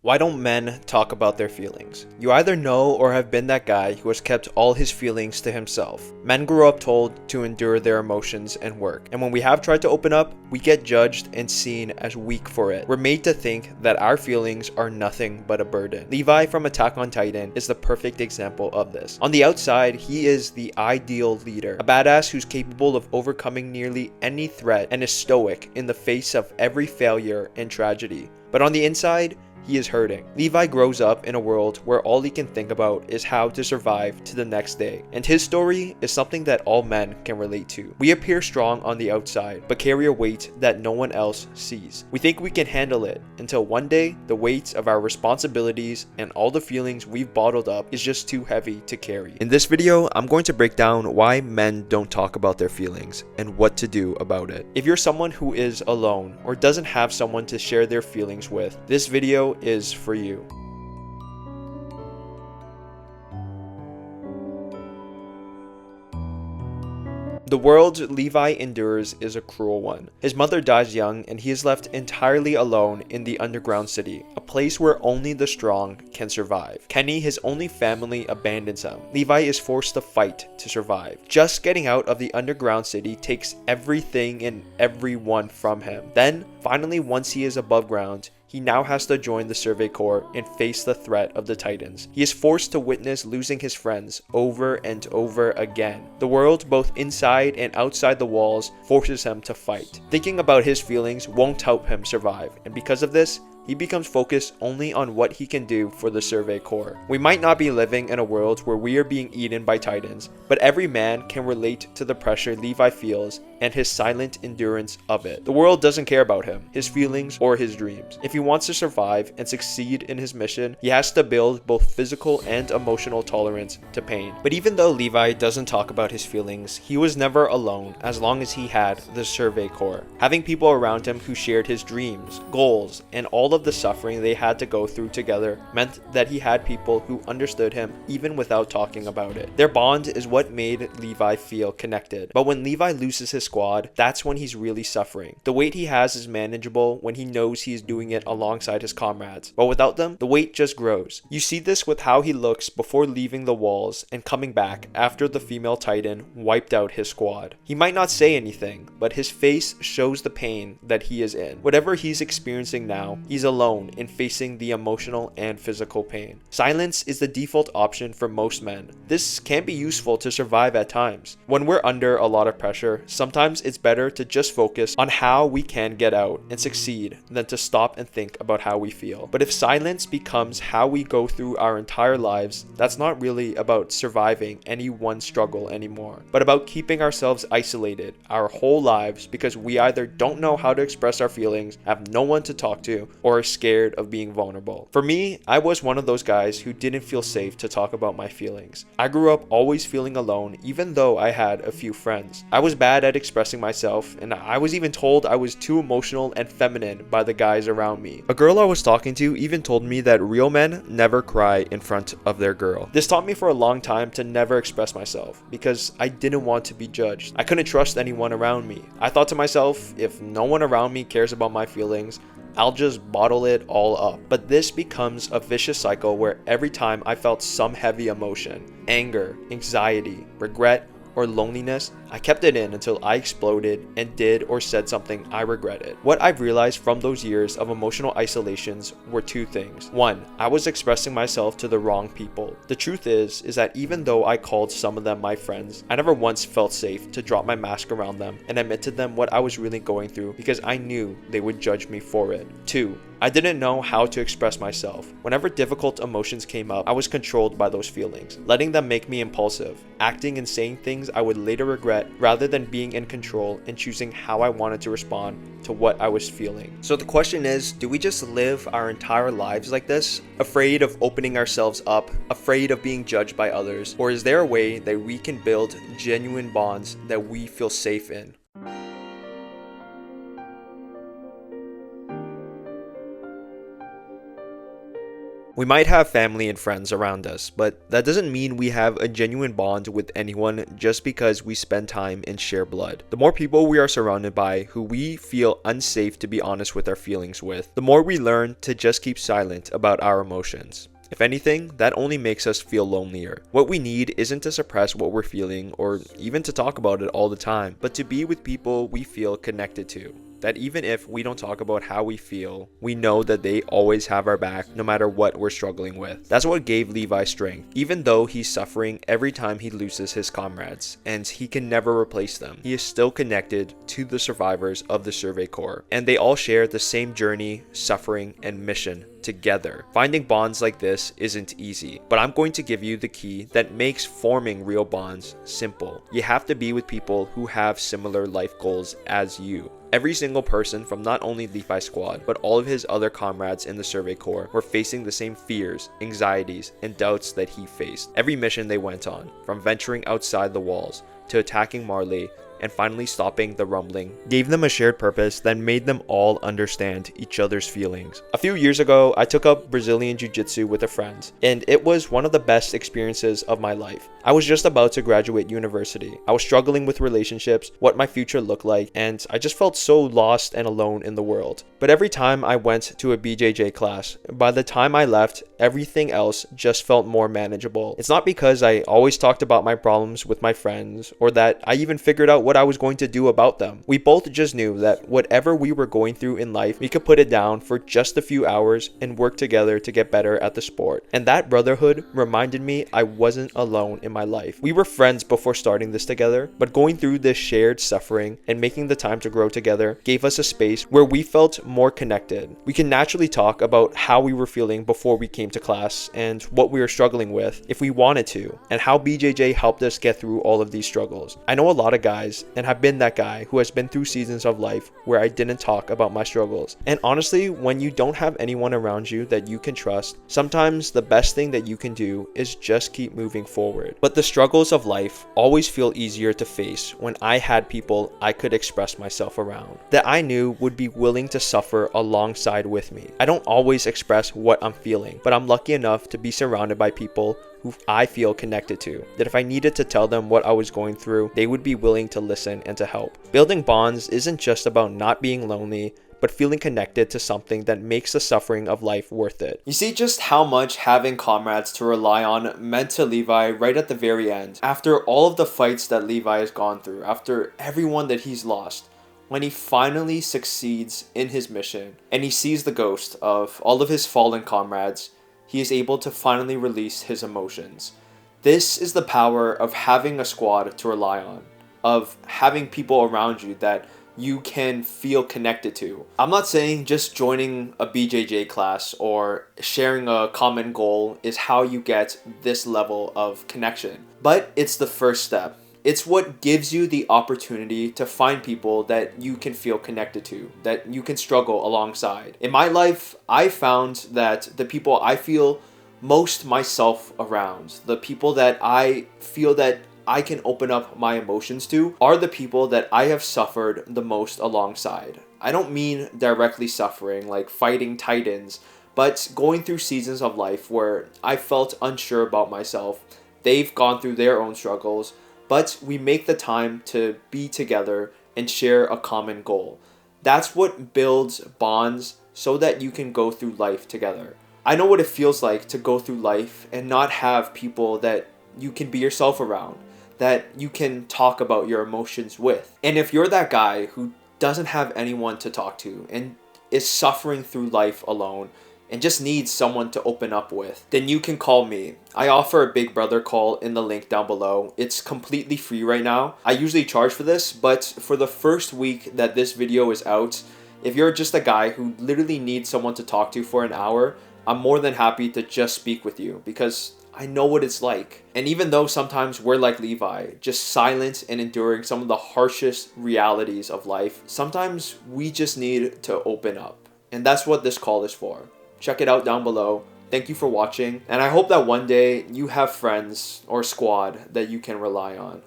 Why don't men talk about their feelings? You either know or have been that guy who has kept all his feelings to himself. Men grew up told to endure their emotions and work, and when we have tried to open up, we get judged and seen as weak for it. We're made to think that our feelings are nothing but a burden. Levi from Attack on Titan is the perfect example of this. On the outside, he is the ideal leader, a badass who's capable of overcoming nearly any threat and is stoic in the face of every failure and tragedy. But on the inside, he is hurting. Levi grows up in a world where all he can think about is how to survive to the next day, and his story is something that all men can relate to. We appear strong on the outside, but carry a weight that no one else sees. We think we can handle it until one day the weight of our responsibilities and all the feelings we've bottled up is just too heavy to carry. In this video, I'm going to break down why men don't talk about their feelings and what to do about it. If you're someone who is alone or doesn't have someone to share their feelings with, this video is for you. The world Levi endures is a cruel one. His mother dies young and he is left entirely alone in the underground city, a place where only the strong can survive. Kenny, his only family, abandons him. Levi is forced to fight to survive. Just getting out of the underground city takes everything and everyone from him. Then, finally, once he is above ground, he now has to join the Survey Corp and face the threat of the Titans. He is forced to witness losing his friends over and over again. The world, both inside and outside the walls, forces him to fight. Thinking about his feelings won't help him survive, and because of this, he becomes focused only on what he can do for the Survey Corp. We might not be living in a world where we are being eaten by titans, but every man can relate to the pressure Levi feels and his silent endurance of it. The world doesn't care about him, his feelings, or his dreams. If he wants to survive and succeed in his mission, he has to build both physical and emotional tolerance to pain. But even though Levi doesn't talk about his feelings, he was never alone as long as he had the Survey Corp. Having people around him who shared his dreams, goals, and all of the suffering they had to go through together meant that he had people who understood him even without talking about it. Their bond is what made Levi feel connected. But when Levi loses his squad, that's when he's really suffering. The weight he has is manageable when he knows he is doing it alongside his comrades, but without them, the weight just grows. You see this with how he looks before leaving the walls and coming back after the female titan wiped out his squad. He might not say anything, but his face shows the pain that he is in. Whatever he's experiencing now, he's alone in facing the emotional and physical pain. Silence is the default option for most men. This can be useful to survive at times. When we're under a lot of pressure, sometimes it's better to just focus on how we can get out and succeed than to stop and think about how we feel. But if silence becomes how we go through our entire lives, that's not really about surviving any one struggle anymore, but about keeping ourselves isolated our whole lives because we either don't know how to express our feelings, have no one to talk to, or are scared of being vulnerable. For me, I was one of those guys who didn't feel safe to talk about my feelings. I grew up always feeling alone even though I had a few friends. I was bad at expressing myself, and I was even told I was too emotional and feminine by the guys around me. A girl I was talking to even told me that real men never cry in front of their girl. This taught me for a long time to never express myself because I didn't want to be judged. I couldn't trust anyone around me. I thought to myself, if no one around me cares about my feelings, I'll just bottle it all up. But this becomes a vicious cycle where every time I felt some heavy emotion, anger, anxiety, regret, or loneliness, I kept it in until I exploded and did or said something I regretted. What I've realized from those years of emotional isolations were two things. One, I was expressing myself to the wrong people. The truth is that even though I called some of them my friends, I never once felt safe to drop my mask around them and admit to them what I was really going through because I knew they would judge me for it. Two, I didn't know how to express myself. Whenever difficult emotions came up, I was controlled by those feelings, letting them make me impulsive, acting and saying things I would later regret rather than being in control and choosing how I wanted to respond to what I was feeling. So the question is, do we just live our entire lives like this? Afraid of opening ourselves up, afraid of being judged by others? Or is there a way that we can build genuine bonds that we feel safe in? We might have family and friends around us, but that doesn't mean we have a genuine bond with anyone just because we spend time and share blood. The more people we are surrounded by who we feel unsafe to be honest with our feelings with, the more we learn to just keep silent about our emotions. If anything, that only makes us feel lonelier. What we need isn't to suppress what we're feeling or even to talk about it all the time, but to be with people we feel connected to. That even if we don't talk about how we feel, we know that they always have our back no matter what we're struggling with. That's what gave Levi strength, even though he's suffering every time he loses his comrades, and he can never replace them. He is still connected to the survivors of the Survey Corp, and they all share the same journey, suffering, and mission together. Finding bonds like this isn't easy, but I'm going to give you the key that makes forming real bonds simple. You have to be with people who have similar life goals as you. Every single person from not only Levi's squad, but all of his other comrades in the Survey Corps were facing the same fears, anxieties, and doubts that he faced. Every mission they went on, from venturing outside the walls to attacking Marley, and finally stopping the rumbling, gave them a shared purpose that made them all understand each other's feelings. A few years ago, I took up Brazilian Jiu-Jitsu with a friend, and it was one of the best experiences of my life. I was just about to graduate university. I was struggling with relationships, what my future looked like, and I just felt so lost and alone in the world. But every time I went to a BJJ class, by the time I left, everything else just felt more manageable. It's not because I always talked about my problems with my friends, or that I even figured out what I was going to do about them. We both just knew that whatever we were going through in life, we could put it down for just a few hours and work together to get better at the sport. And that brotherhood reminded me I wasn't alone in my life. We were friends before starting this together, but going through this shared suffering and making the time to grow together gave us a space where we felt more connected. We can naturally talk about how we were feeling before we came to class and what we were struggling with if we wanted to, and how BJJ helped us get through all of these struggles. I know a lot of guys and have been that guy who has been through seasons of life where I didn't talk about my struggles. And honestly, when you don't have anyone around you that you can trust, sometimes the best thing that you can do is just keep moving forward. But the struggles of life always feel easier to face when I had people I could express myself around, that I knew would be willing to suffer alongside with me. I don't always express what I'm feeling, but I'm lucky enough to be surrounded by people who I feel connected to, that if I needed to tell them what I was going through, they would be willing to listen and to help. Building bonds isn't just about not being lonely, but feeling connected to something that makes the suffering of life worth it. You see just how much having comrades to rely on meant to Levi right at the very end. After all of the fights that Levi has gone through, after everyone that he's lost, when he finally succeeds in his mission and he sees the ghost of all of his fallen comrades, he is able to finally release his emotions. This is the power of having a squad to rely on, of having people around you that you can feel connected to. I'm not saying just joining a BJJ class or sharing a common goal is how you get this level of connection, but it's the first step. It's what gives you the opportunity to find people that you can feel connected to, that you can struggle alongside. In my life, I found that the people I feel most myself around, the people that I feel that I can open up my emotions to, are the people that I have suffered the most alongside. I don't mean directly suffering, like fighting titans, but going through seasons of life where I felt unsure about myself. They've gone through their own struggles, but we make the time to be together and share a common goal. That's what builds bonds so that you can go through life together. I know what it feels like to go through life and not have people that you can be yourself around, that you can talk about your emotions with. And if you're that guy who doesn't have anyone to talk to and is suffering through life alone, and just needs someone to open up with, then you can call me. I offer a Big Brother call in the link down below. It's completely free right now. I usually charge for this, but for the first week that this video is out, if you're just a guy who literally needs someone to talk to for an hour, I'm more than happy to just speak with you because I know what it's like. And even though sometimes we're like Levi, just silent and enduring some of the harshest realities of life, sometimes we just need to open up. And that's what this call is for. Check it out down below. Thank you for watching, and I hope that one day you have friends or squad that you can rely on.